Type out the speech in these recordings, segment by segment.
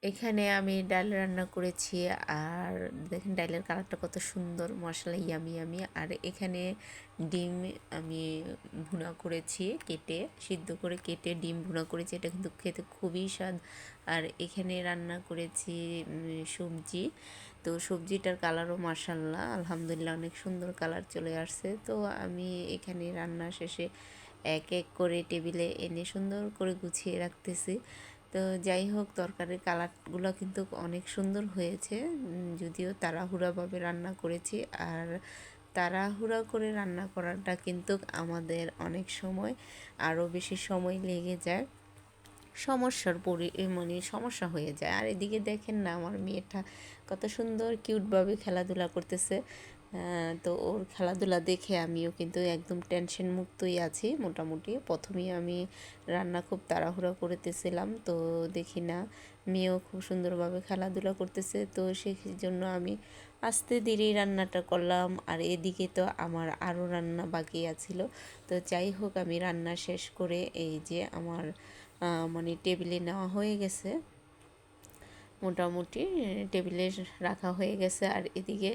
এখানে আমি ডাল রান্না করেছি। আর দেখেন ডালের কালারটা কত সুন্দর, মশলা ইয়ামি ইয়ামি। আর এখানে ডিম আমি ভুনা করেছি, কেটে সিদ্ধ করে কেটে ডিম ভুনা করেছি। এটা কিন্তু খেতে খুবই স্বাদ। আর এখানে রান্না করেছি সবজি। তো সবজিটার কালারও মাশাল্লাহ আলহামদুলিল্লাহ অনেক সুন্দর কালার চলে আসছে। তো আমি এখানে রান্না শেষে এক এক করে টেবিলে এনে সুন্দর করে গুছিয়ে রাখতেছি। তো যাই হোক, তরকারির কালারগুলো কিন্তু অনেক সুন্দর হয়েছে। যদিও তাড়াহুড়াভাবে রান্না করেছি। আর তাড়াহুড়া করে রান্না করাটা কিন্তু আমাদের অনেক সময় আরও বেশি সময় লেগে যায়, মানে সমস্যা হয়ে যায়। আর এদিকে দেখেন না, আমার মেয়েটা কত সুন্দর কিউটভাবে খেলাধুলা করতেছে। তো ওর খেলাধুলা দেখে আমিও কিন্তু একদম টেনশন মুক্তই আছি মোটামুটি। প্রথমেই আমি রান্না খুব তাড়াহুড়া করতেছিলাম, তো দেখি না মেয়েও খুব সুন্দরভাবে খেলাধুলা করতেছে। তো সেই জন্য আমি আস্তে ধীরেই রান্নাটা করলাম। আর এদিকে তো আমার আরও রান্না বাকি আছিল। তো যাই হোক, আমি রান্না শেষ করে এই যে আমার মানে টেবিলে নেওয়া হয়ে গেছে, মোটামুটি টেবিলে রাখা হয়ে গেছে। আর এদিকে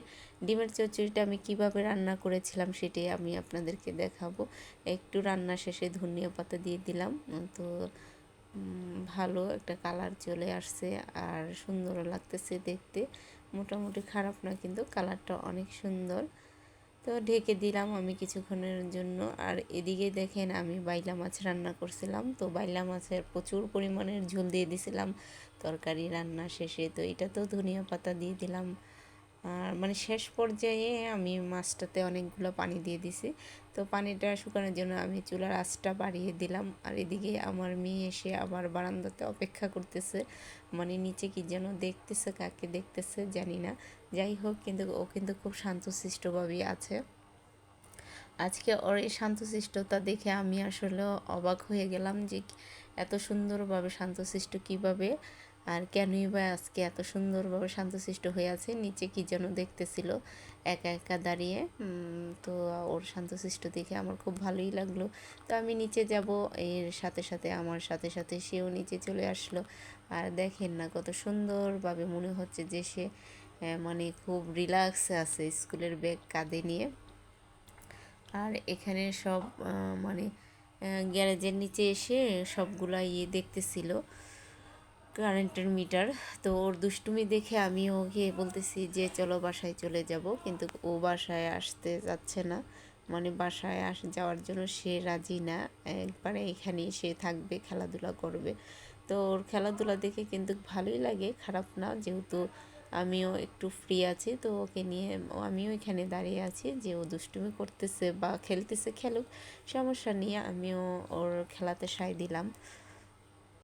ডিমের চচ্চড়িটা আমি কিভাবে রান্না করেছিলাম সেটাই আমি আপনাদেরকে দেখাবো। একটু রান্না শেষে ধনিয়া পাতা দিয়ে দিলাম। তো ভালো একটা কালার চলে আসছে আর সুন্দরও লাগতেছে দেখতে। মোটামুটি খারাপ না, কিন্তু কালারটা অনেক সুন্দর। তো ঢেকে দিলাম আমি কিছুক্ষণের জন্য। আর এদিকে দেখেন আমি বাইলা মাছ রান্না করছিলাম। তো বাইলা মাছের প্রচুর পরিমাণের ঝোল দিয়ে দিছিলাম তরকারি রান্না শেষে। তো এটা তো ধনিয়া পাতা দিয়ে দিলাম। আর মানে শেষ পর্যায়ে আমি মাছটাতে অনেকগুলো পানি দিয়ে দিছি। তো পানিটা শুকানোর জন্য আমি চুলার আঁচটা বাড়িয়ে দিলাম। আর এদিকে আমার মেয়ে এসে আবার বারান্দাতে অপেক্ষা করতেছে, মানে নিচে কি যেন দেখতেছে, কাকে দেখতেছে জানি না। যাই হোক, কিন্তু ও কিন্তু খুব শান্তশিষ্টভাবেই আছে। আজকে ওর এই শান্তশিষ্টতা দেখে আমি আসলে অবাক হয়ে গেলাম যে এত সুন্দরভাবে শান্তশিষ্ট কীভাবে, আর কেনই বা আজকে এত সুন্দরভাবে শান্তশিষ্ট হয়ে আছে। নিচে কি যেন দেখতেছিল একা একা দাঁড়িয়ে। তো ওর শান্তশিষ্ট দেখে আমার খুব ভালোই লাগলো। তো আমি নিচে যাব, এর সাথে সাথে আমার সাথে সাথে সেও নিচে চলে আসলো। আর দেখেন না কত সুন্দরভাবে মনে হচ্ছে যে সে মানে খুব রিল্যাক্সে আছে স্কুলের ব্যাগ কাঁধে নিয়ে। আর এখানে সব মানে গ্যারেজের নিচে এসে সবগুলা দেখতেছিল, কারেন্টের মিটার। তো ওর দুষ্টুমি দেখে আমি ওকে বলতেছি যে চলো বাসায় চলে যাব, কিন্তু ও বাসায় আসতে যাচ্ছে না। মানে বাসায় যাওয়ার জন্য সে রাজি না, একবারে এখানেই সে থাকবে, খেলাধুলা করবে। তো ওর খেলাধুলা দেখে কিন্তু ভালোই লাগে, খারাপ না, যেহেতু আমিও একটু ফ্রি আছি। তো ওকে নিয়ে আমিও এখানে দাঁড়িয়ে আছি, যে ও দুষ্টুমি করতেছে বা খেলতেছে খেলুক, সমস্যা নিয়ে আমিও ওর খেলাতে সায় দিলাম।